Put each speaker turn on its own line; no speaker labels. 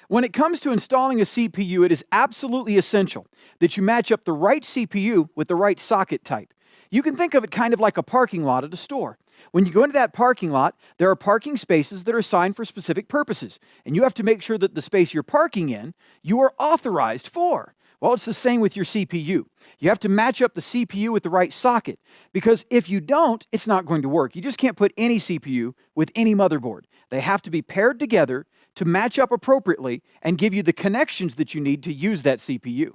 When it comes to installing a CPU, it is absolutely essential that you match up the right CPU with the right socket type. You can think of it kind of like a parking lot at a store. When you go into that parking lot, there are parking spaces that are assigned for specific purposes, and you have to make sure that the space you're parking in, you are authorized for. Well, it's the same with your CPU. You have to match up the CPU with the right socket, because if you don't, it's not going to work. You just can't put any CPU with any motherboard. They have to be paired together to match up appropriately and give you the connections that you need to use that CPU.